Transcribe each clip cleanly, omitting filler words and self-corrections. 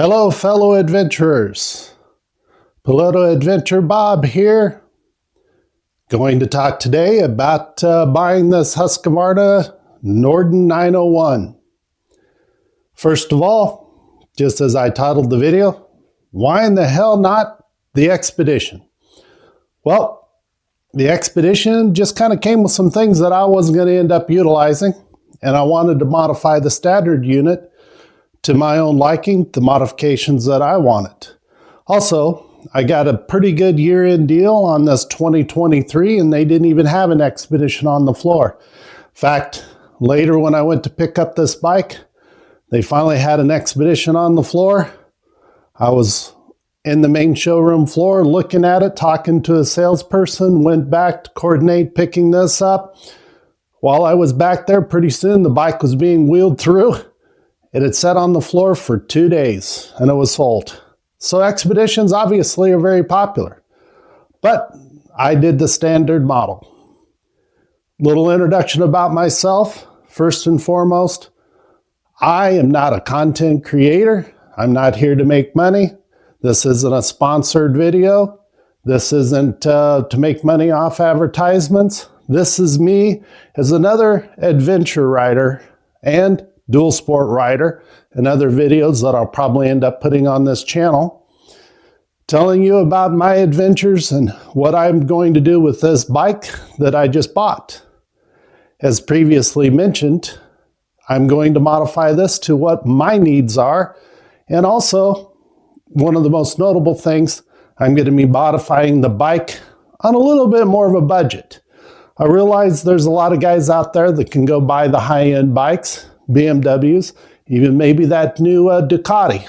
Hello, fellow adventurers. Pilotoadventuresbob here. Going to talk today about buying this Husqvarna Norden 901. First of all, just as I titled the video, why in the hell not the Expedition? Well, the Expedition just kind of came with some things that I wasn't going to end up utilizing, and I wanted to modify the standard unit to my own liking, the modifications that I wanted. Also, I got a pretty good year-end deal on this 2023, and they didn't even have an Expedition on the floor. In fact, later when I went to pick up this bike, they finally had an Expedition on the floor. I was in the main showroom floor looking at it, talking to a salesperson, went back to coordinate picking this up. While I was back there, pretty soon the bike was being wheeled through. It had sat on the floor for 2 days and it was sold. So Expeditions obviously are very popular, but I did the standard model. Little introduction about myself. First and foremost, I am not a content creator. I'm not here to make money. This isn't a sponsored video. This isn't to make money off advertisements. This is me as another adventure rider and dual sport rider, and other videos that I'll probably end up putting on this channel, telling you about my adventures and what I'm going to do with this bike that I just bought. As previously mentioned, I'm going to modify this to what my needs are, and also, one of the most notable things, I'm going to be modifying the bike on a little bit more of a budget. I realize there's a lot of guys out there that can go buy the high-end bikes, BMWs, even maybe that new Ducati.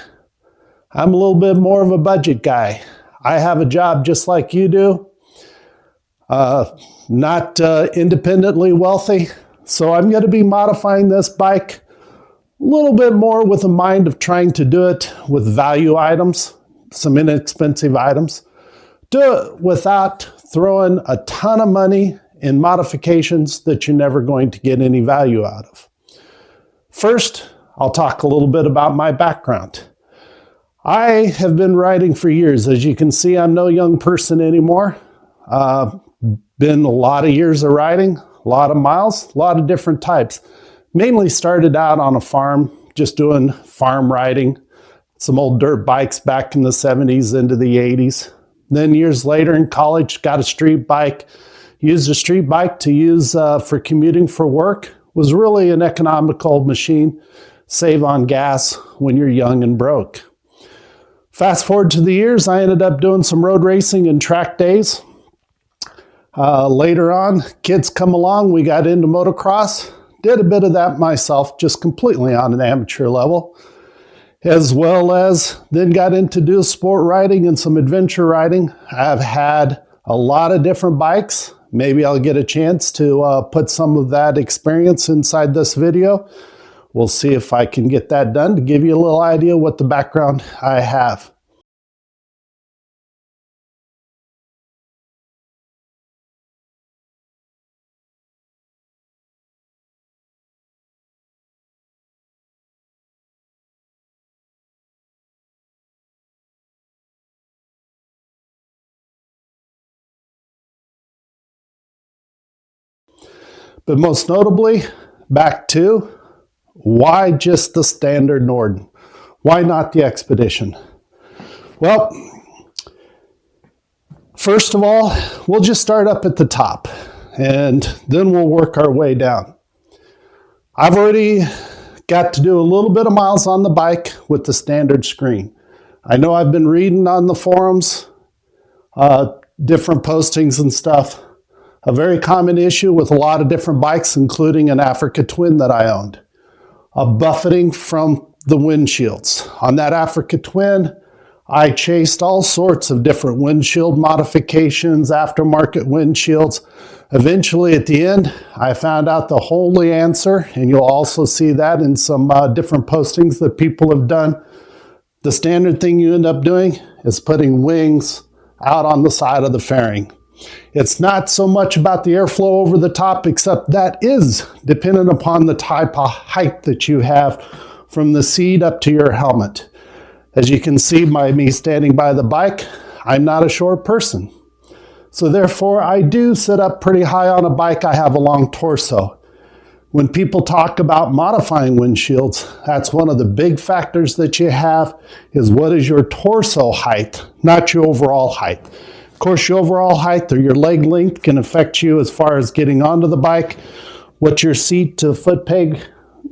I'm a little bit more of a budget guy. I have a job just like you do, not independently wealthy, so I'm going to be modifying this bike a little bit more with a mind of trying to do it with value items, some inexpensive items. Do it without throwing a ton of money in modifications that you're never going to get any value out of. First, I'll talk a little bit about my background. I have been riding for years. As you can see, I'm no young person anymore. Been a lot of years of riding, a lot of miles, a lot of different types. Mainly started out on a farm, just doing farm riding, some old dirt bikes back in the 70s into the 80s. Then years later in college, got a street bike. Used a street bike to use for commuting for work. Was really an economical machine. Save on gas when you're young and broke. Fast forward to the years, I ended up doing some road racing and track days. Later on, kids come along, we got into motocross. Did a bit of that myself, just completely on an amateur level. As well as then got into dual sport riding and some adventure riding. I've had a lot of different bikes. Maybe I'll get a chance to put some of that experience inside this video. We'll see if I can get that done to give you a little idea what the background I have. But most notably, back to why just the standard Norden? Why not the Expedition? Well, first of all, we'll just start up at the top and then we'll work our way down. I've already got to do a little bit of miles on the bike with the standard screen. I know I've been reading on the forums, different postings and stuff. A very common issue with a lot of different bikes, including an Africa Twin that I owned. A buffeting from the windshields. On that Africa Twin, I chased all sorts of different windshield modifications, aftermarket windshields. Eventually, at the end, I found out the holy answer, and you'll also see that in some different postings that people have done. The standard thing you end up doing is putting wings out on the side of the fairing. It's not so much about the airflow over the top, except that is dependent upon the type of height that you have from the seat up to your helmet. As you can see by me standing by the bike, I'm not a short person. So therefore, I do sit up pretty high on a bike. I have a long torso. When people talk about modifying windshields, that's one of the big factors that you have is what is your torso height, not your overall height. Of course, your overall height or your leg length can affect you as far as getting onto the bike, what your seat to foot peg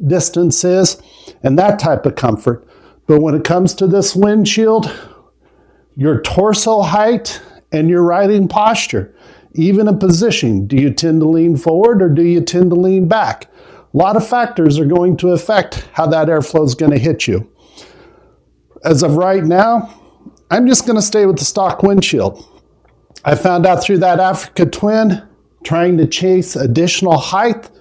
distance is, and that type of comfort. But when it comes to this windshield, your torso height and your riding posture, even a position, do you tend to lean forward or do you tend to lean back? A lot of factors are going to affect how that airflow is going to hit you. As of right now, I'm just going to stay with the stock windshield. I found out through that Africa Twin, trying to chase additional height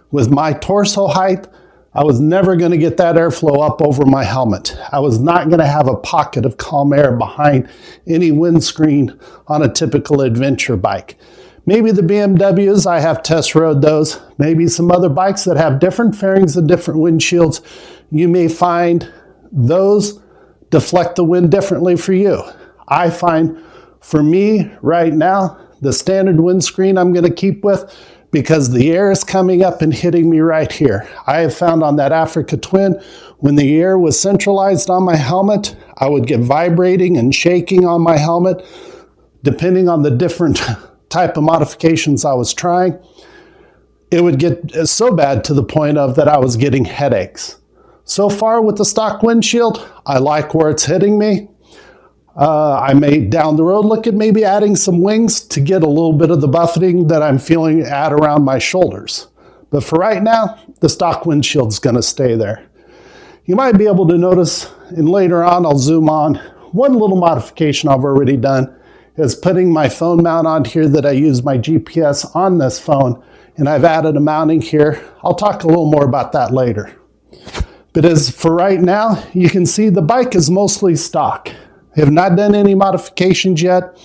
with my torso height, I was never going to get that airflow up over my helmet. I was not going to have a pocket of calm air behind any windscreen on a typical adventure bike. Maybe the BMWs, I have test rode those. Maybe some other bikes that have different fairings and different windshields. You may find those deflect the wind differently for you. I find for me right now, the standard windscreen I'm going to keep with because the air is coming up and hitting me right here. I have found on that Africa Twin, when the air was centralized on my helmet, I would get vibrating and shaking on my helmet, depending on the different type of modifications I was trying. It would get so bad to the point of that I was getting headaches. So far with the stock windshield, I like where it's hitting me. I may down the road look at maybe adding some wings to get a little bit of the buffeting that I'm feeling at around my shoulders. But for right now, the stock windshield is going to stay there. You might be able to notice, and later on I'll zoom on, one little modification I've already done is putting my phone mount on here that I use my GPS on this phone, and I've added a mounting here. I'll talk a little more about that later. But as for right now, you can see the bike is mostly stock. I have not done any modifications yet.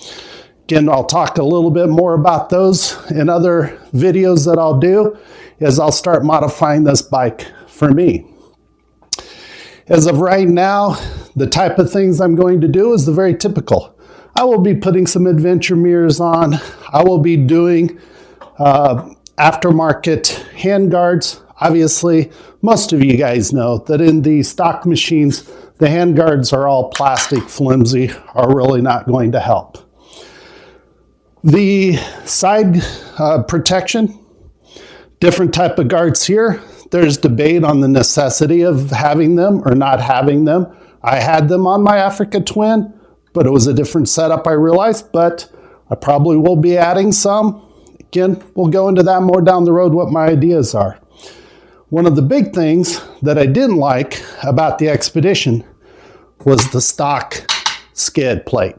Again, I'll talk a little bit more about those in other videos that I'll do as I'll start modifying this bike for me. As of right now, the type of things I'm going to do is the very typical. I will be putting some adventure mirrors on. I will be doing aftermarket handguards. Obviously, most of you guys know that in the stock machines, the handguards are all plastic, flimsy, are really not going to help. The side protection, different type of guards here. There's debate on the necessity of having them or not having them. I had them on my Africa Twin, but it was a different setup, I realized, but I probably will be adding some. Again, we'll go into that more down the road, what my ideas are. One of the big things that I didn't like about the Expedition was the stock skid plate.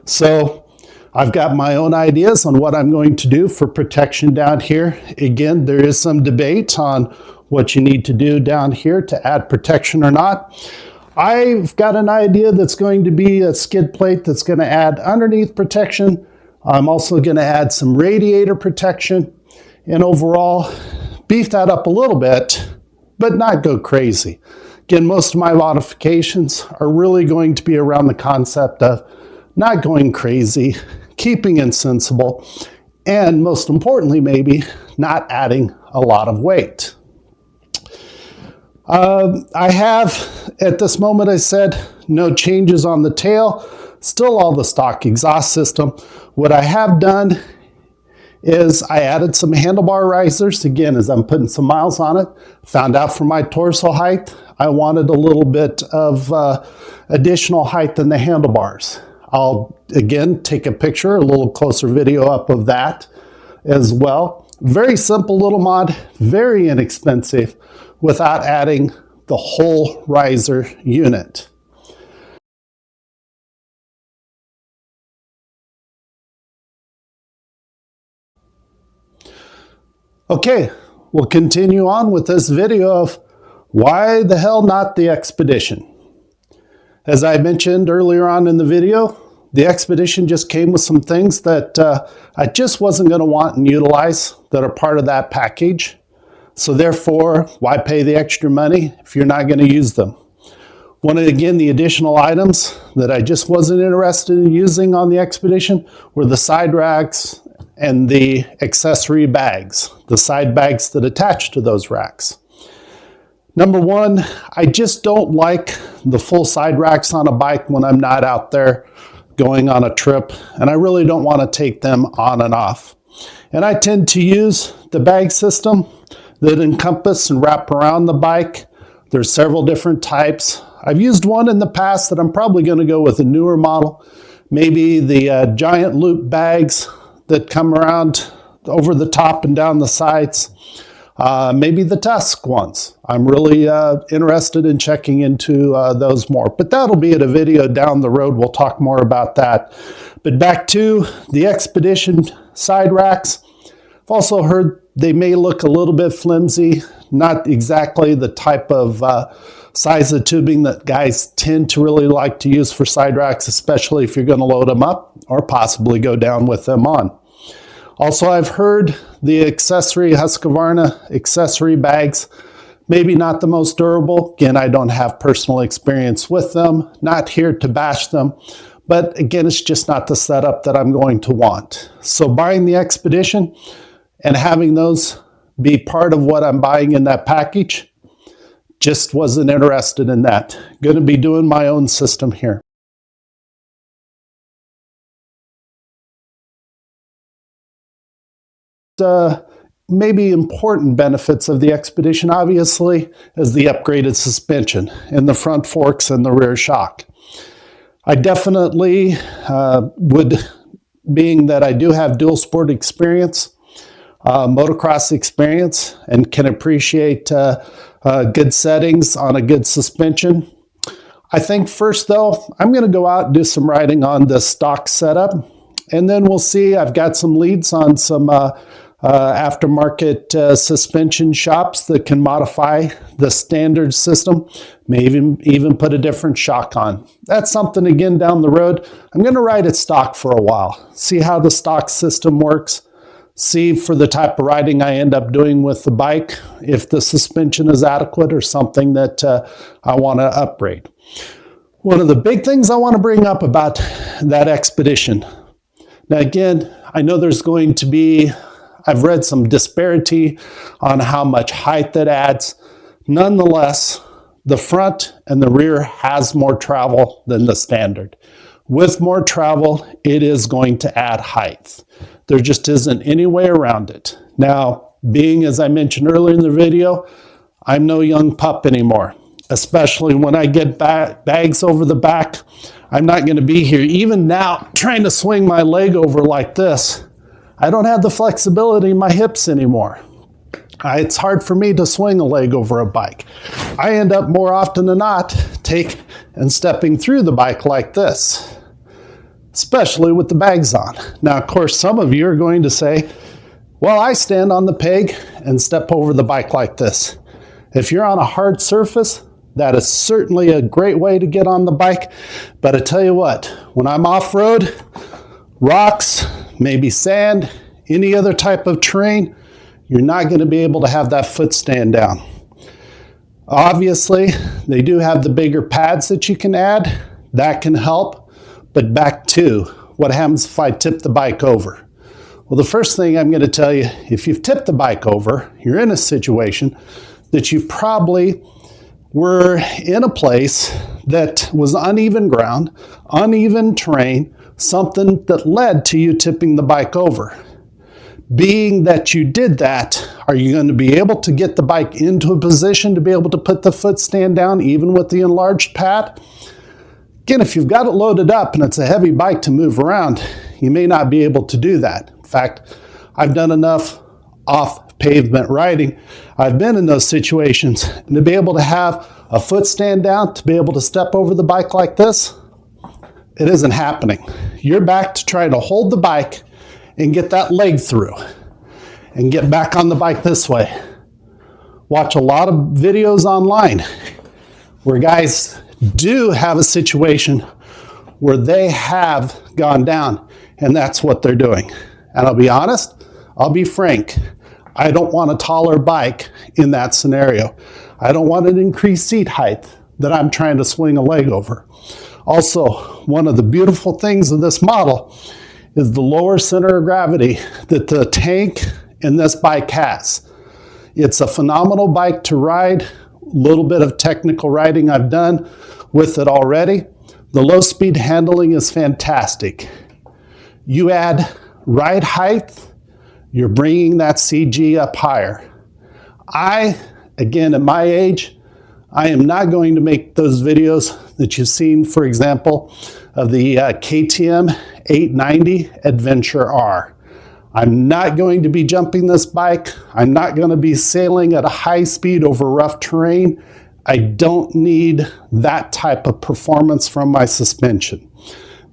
So I've got my own ideas on what I'm going to do for protection down here. Again, there is some debate on what you need to do down here to add protection or not. I've got an idea that's going to be a skid plate that's going to add underneath protection. I'm also going to add some radiator protection and overall beef that up a little bit, but not go crazy. Again, most of my modifications are really going to be around the concept of not going crazy, keeping it sensible, and most importantly, maybe not adding a lot of weight. I have, at this moment, I said, no changes on the tail, still all the stock exhaust system. What I have done is I added some handlebar risers. Again, as I'm putting some miles on it, found out for my torso height, I wanted a little bit of additional height in the handlebars. I'll, again, take a picture, a little closer video up of that as well. Very simple little mod, very inexpensive, without adding the whole riser unit. Okay, we'll continue on with this video of why the hell not the Expedition. As I mentioned earlier on in the video, the Expedition just came with some things that I just wasn't going to want and utilize that are part of that package. So therefore, why pay the extra money if you're not going to use them? One of, again, the additional items that I just wasn't interested in using on the expedition were the side racks and the accessory bags, the side bags that attach to those racks. Number one, I just don't like the full side racks on a bike when I'm not out there going on a trip, and I really don't want to take them on and off. And I tend to use the bag system that encompass and wrap around the bike. There's several different types. I've used one in the past that I'm probably going to go with a newer model. Maybe the giant loop bags that come around over the top and down the sides. Maybe the Tusk ones. I'm really interested in checking into those more. But that'll be at a video down the road. We'll talk more about that. But back to the Expedition side racks. I've also heard they may look a little bit flimsy. Not exactly the type of size of tubing that guys tend to really like to use for side racks, especially if you're going to load them up or possibly go down with them on. Also, I've heard the Husqvarna accessory bags, maybe not the most durable. Again, I don't have personal experience with them, not here to bash them, but again, it's just not the setup that I'm going to want. So buying the Expedition and having those be part of what I'm buying in that package, just wasn't interested in that. Going to be doing my own system here. Maybe important benefits of the Expedition, obviously, is the upgraded suspension in the front forks and the rear shock. I definitely would, being that I do have dual sport experience, motocross experience, and can appreciate good settings on a good suspension. I think first though, I'm going to go out and do some riding on the stock setup, and then we'll see. I've got some leads on some aftermarket suspension shops that can modify the standard system, may even put a different shock on. That's something, again, down the road. I'm going to ride it stock for a while, see how the stock system works, see for the type of riding I end up doing with the bike, if the suspension is adequate or something that I want to upgrade. One of the big things I want to bring up about that Expedition. Now, again, I know there's going to be, I've read some disparity on how much height that adds. Nonetheless, the front and the rear has more travel than the standard. With more travel, it is going to add height. There just isn't any way around it. Now, being, as I mentioned earlier in the video, I'm no young pup anymore, especially when I get bags over the back. I'm not going to be here. Even now, trying to swing my leg over like this, I don't have the flexibility in my hips anymore. It's hard for me to swing a leg over a bike. I end up more often than not stepping through the bike like this, especially with the bags on. Now, of course, some of you are going to say, well, I stand on the peg and step over the bike like this. If you're on a hard surface, that is certainly a great way to get on the bike. But I tell you what, when I'm off-road, rocks, maybe sand, any other type of terrain, you're not going to be able to have that foot stand down. Obviously, they do have the bigger pads that you can add. That can help. But back to what happens if I tip the bike over. Well, the first thing I'm going to tell you, if you've tipped the bike over, you're in a situation that you probably were in a place that was uneven ground, uneven terrain, something that led to you tipping the bike over. Being that you did that, are you going to be able to get the bike into a position to be able to put the foot stand down even with the enlarged pad? Again, if you've got it loaded up and it's a heavy bike to move around, you may not be able to do that. In fact, I've done enough off-pavement riding. I've been in those situations, and to be able to have a foot stand down, to be able to step over the bike like this, it isn't happening. You're back to try to hold the bike and get that leg through and get back on the bike this way. Watch a lot of videos online where guys do have a situation where they have gone down, and that's what they're doing. And I'll be honest, I'll be frank, I don't want a taller bike in that scenario. I don't want an increased seat height that I'm trying to swing a leg over. Also, one of the beautiful things of this model is the lower center of gravity that the tank in this bike has. It's a phenomenal bike to ride. A little bit of technical riding I've done with it already. The low speed handling is fantastic. You add ride height, you're bringing that CG up higher. Again, at my age, I am not going to make those videos that you've seen, for example, of the KTM 890 Adventure R. I'm not going to be jumping this bike. I'm not going to be sailing at a high speed over rough terrain. I don't need that type of performance from my suspension.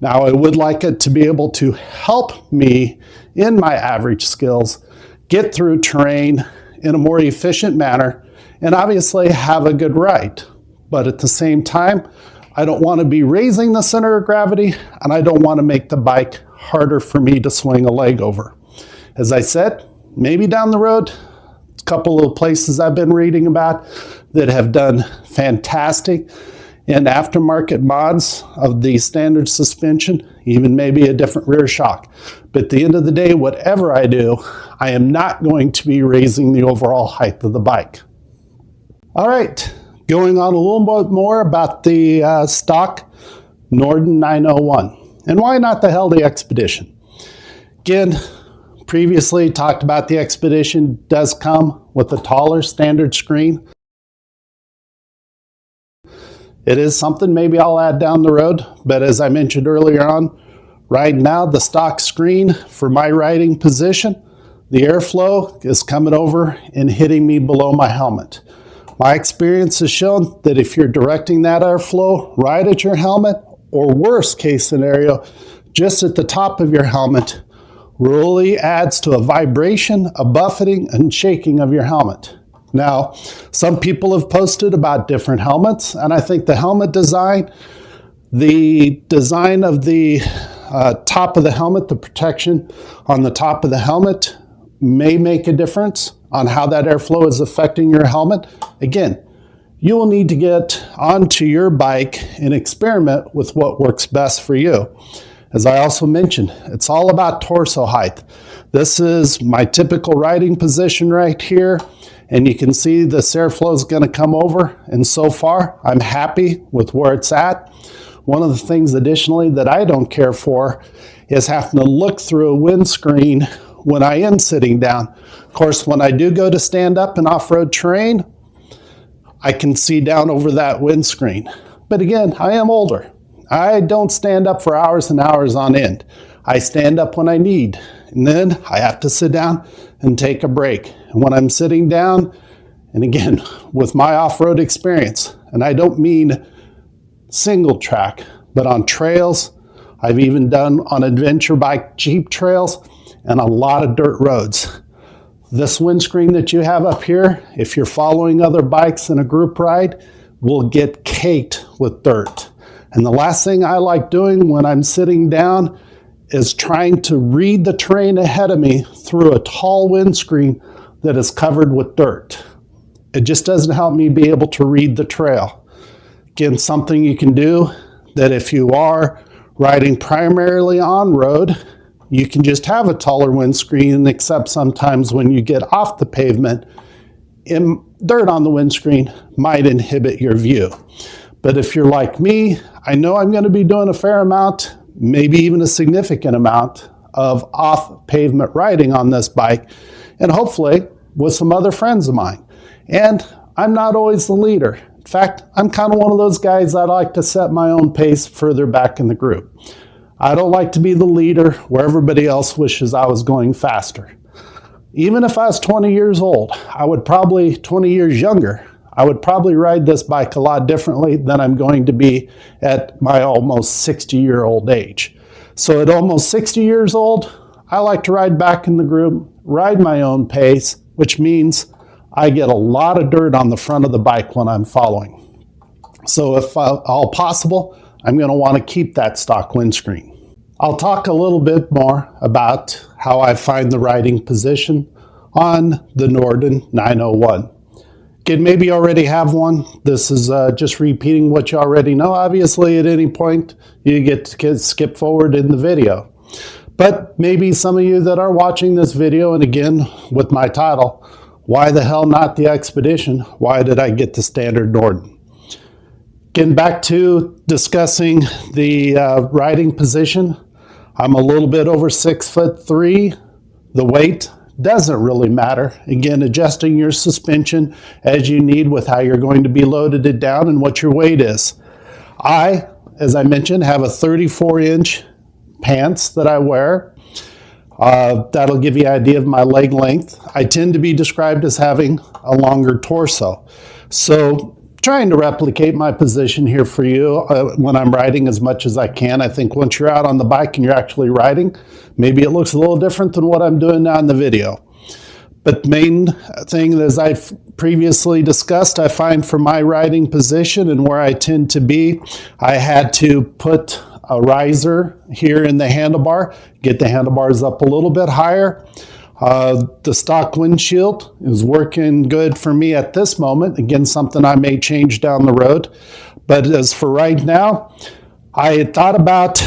Now, I would like it to be able to help me in my average skills get through terrain in a more efficient manner and obviously have a good ride. But at the same time, I don't want to be raising the center of gravity, and I don't want to make the bike harder for me to swing a leg over. As I said, maybe down the road, a couple of places I've been reading about that have done fantastic in aftermarket mods of the standard suspension, even maybe a different rear shock. But at the end of the day, whatever I do, I am not going to be raising the overall height of the bike. All right, going on a little bit more about the stock Norden 901. And why not the Hell the Expedition? Again, previously talked about the Expedition does come with a taller standard screen. It is something maybe I'll add down the road, but as I mentioned earlier on, right now the stock screen for my riding position, the airflow is coming over and hitting me below my helmet. My experience has shown that if you're directing that airflow right at your helmet, or worst case scenario, just at the top of your helmet, really adds to a vibration, a buffeting, and shaking of your helmet. Now, some people have posted about different helmets, and I think the helmet design, the design of the top of the helmet, the protection on the top of the helmet may make a difference on how that airflow is affecting your helmet. Again, you will need to get onto your bike and experiment with what works best for you. As I also mentioned, it's all about torso height. This is my typical riding position right here, and you can see this airflow is going to come over, and so far I'm happy with where it's at. One of the things additionally that I don't care for is having to look through a windscreen when I am sitting down. Of course, when I do go to stand up in off-road terrain, I can see down over that windscreen. But again, I am older. I don't stand up for hours and hours on end. I stand up when I need, and then I have to sit down and take a break. And when I'm sitting down, and again, with my off-road experience, and I don't mean single track, but on trails, I've even done on adventure bike Jeep trails and a lot of dirt roads. This windscreen that you have up here, if you're following other bikes in a group ride, will get caked with dirt. And the last thing I like doing when I'm sitting down is trying to read the terrain ahead of me through a tall windscreen that is covered with dirt. It just doesn't help me be able to read the trail. Again, something you can do that if you are riding primarily on road, you can just have a taller windscreen, except sometimes when you get off the pavement, dirt on the windscreen might inhibit your view. But if you're like me, I know I'm going to be doing a fair amount, maybe even a significant amount of off-pavement riding on this bike, and hopefully with some other friends of mine. And I'm not always the leader. In fact, I'm kind of one of those guys that like to set my own pace further back in the group. I don't like to be the leader where everybody else wishes I was going faster. Even if I was 20 years old, 20 years younger, I would probably ride this bike a lot differently than I'm going to be at my almost 60-year-old age. So at almost 60 years old, I like to ride back in the group, ride my own pace, which means I get a lot of dirt on the front of the bike when I'm following. So if all possible, I'm going to want to keep that stock windscreen. I'll talk a little bit more about how I find the riding position on the Norden 901. Again, maybe you already have one. This is just repeating what you already know. Obviously, at any point, you get to skip forward in the video. But maybe some of you that are watching this video, and again, with my title, why the hell not the Expedition? Why did I get the standard Norden? Getting back to discussing the riding position, I'm a little bit over 6'3". The weight doesn't really matter. Again, adjusting your suspension as you need with how you're going to be loaded it down and what your weight is. I, as I mentioned, have a 34-inch pants that I wear. That'll give you an idea of my leg length. I tend to be described as having a longer torso. So trying to replicate my position here for you when I'm riding as much as I can. I think once you're out on the bike and you're actually riding, maybe it looks a little different than what I'm doing now in the video. But the main thing, as I've previously discussed, I find for my riding position and where I tend to be, I had to put a riser here in the handlebar, get the handlebars up a little bit higher. The stock windshield is working good for me at this moment. Again, something I may change down the road. But as for right now, I had thought about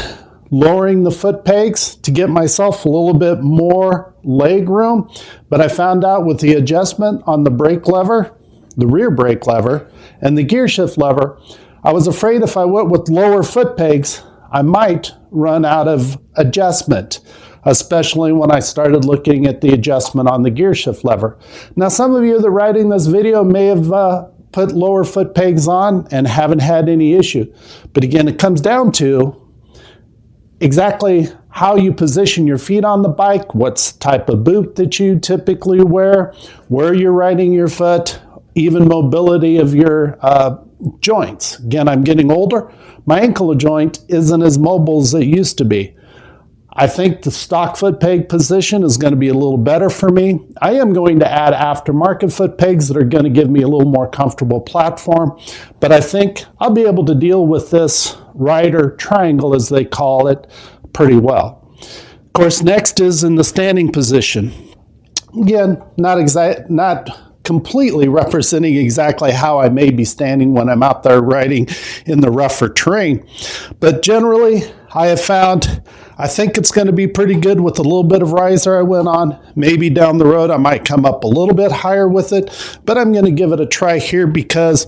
lowering the foot pegs to get myself a little bit more leg room. But I found out with the adjustment on the brake lever, the rear brake lever, and the gear shift lever, I was afraid if I went with lower foot pegs, I might run out of adjustment, especially when I started looking at the adjustment on the gear shift lever. Now, some of you that are riding this video may have put lower foot pegs on and haven't had any issue. But again, it comes down to exactly how you position your feet on the bike, what type of boot that you typically wear, where you're riding your foot, even mobility of your joints. Again, I'm getting older. My ankle joint isn't as mobile as it used to be. I think the stock foot peg position is going to be a little better for me. I am going to add aftermarket foot pegs that are going to give me a little more comfortable platform, but I think I'll be able to deal with this rider triangle, as they call it, pretty well. Of course, next is in the standing position. Again, not completely representing exactly how I may be standing when I'm out there riding in the rougher terrain. But generally, I have found, I think it's going to be pretty good with a little bit of riser I went on. Maybe down the road I might come up a little bit higher with it, but I'm going to give it a try here because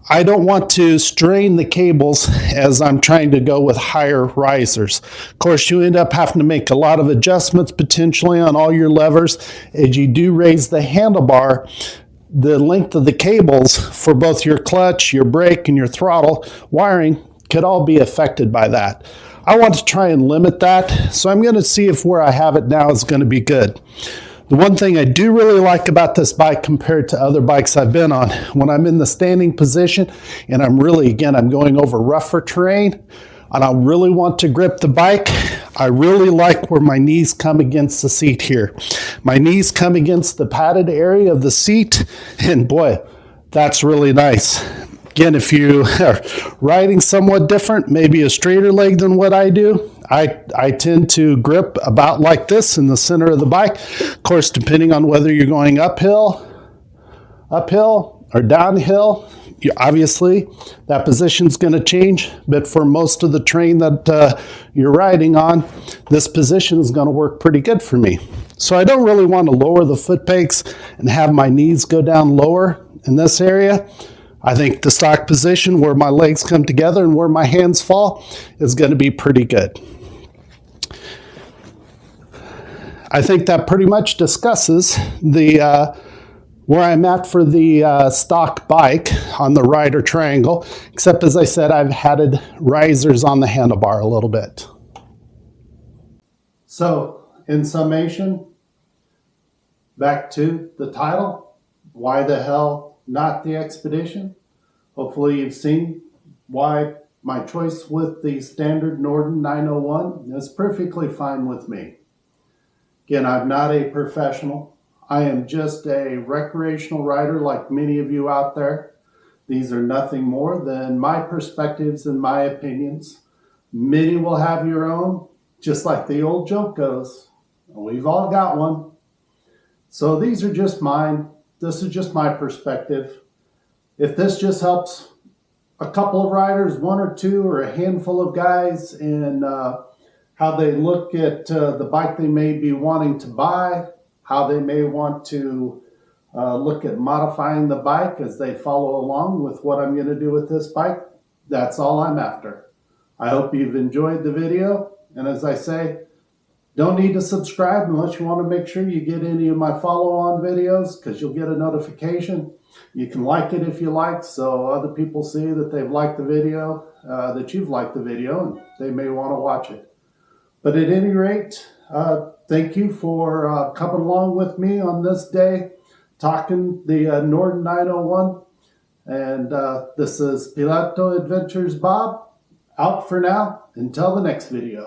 I don't want to strain the cables as I'm trying to go with higher risers. Of course, you end up having to make a lot of adjustments potentially on all your levers. As you do raise the handlebar, the length of the cables for both your clutch, your brake, and your throttle wiring could all be affected by that. I want to try and limit that, so I'm going to see if where I have it now is going to be good. The one thing I do really like about this bike compared to other bikes I've been on, when I'm in the standing position and I'm going over rougher terrain and I really want to grip the bike, I really like where my knees come against the seat here. My knees come against the padded area of the seat, and boy, that's really nice. Again, if you are riding somewhat different, maybe a straighter leg than what I do, I tend to grip about like this in the center of the bike. Of course, depending on whether you're going uphill or downhill, obviously that position's going to change. But for most of the terrain that you're riding on, this position is going to work pretty good for me. So I don't really want to lower the foot pegs and have my knees go down lower in this area. I think the stock position where my legs come together and where my hands fall is going to be pretty good. I think that pretty much discusses the where I'm at for the stock bike on the rider triangle, except as I said, I've added risers on the handlebar a little bit. So, in summation, back to the title, why the hell not the Expedition? Hopefully you've seen why my choice with the standard Norden 901 is perfectly fine with me. Again, I'm not a professional. I am just a recreational rider like many of you out there. These are nothing more than my perspectives and my opinions. Many will have your own, just like the old joke goes, we've all got one. So these are just mine. This is just my perspective. If this just helps a couple of riders, one or two or a handful of guys, in how they look at the bike they may be wanting to buy, how they may want to look at modifying the bike as they follow along with what I'm going to do with this bike, that's all I'm after. I hope you've enjoyed the video, and as I say, don't need to subscribe unless you want to make sure you get any of my follow-on videos, because you'll get a notification. You can like it if you like, so other people see that they've liked the video, that you've liked the video, and they may want to watch it. But at any rate, thank you for coming along with me on this day, talking the Norden 901. And this is Pilotoadventuresbob, out for now. Until the next video.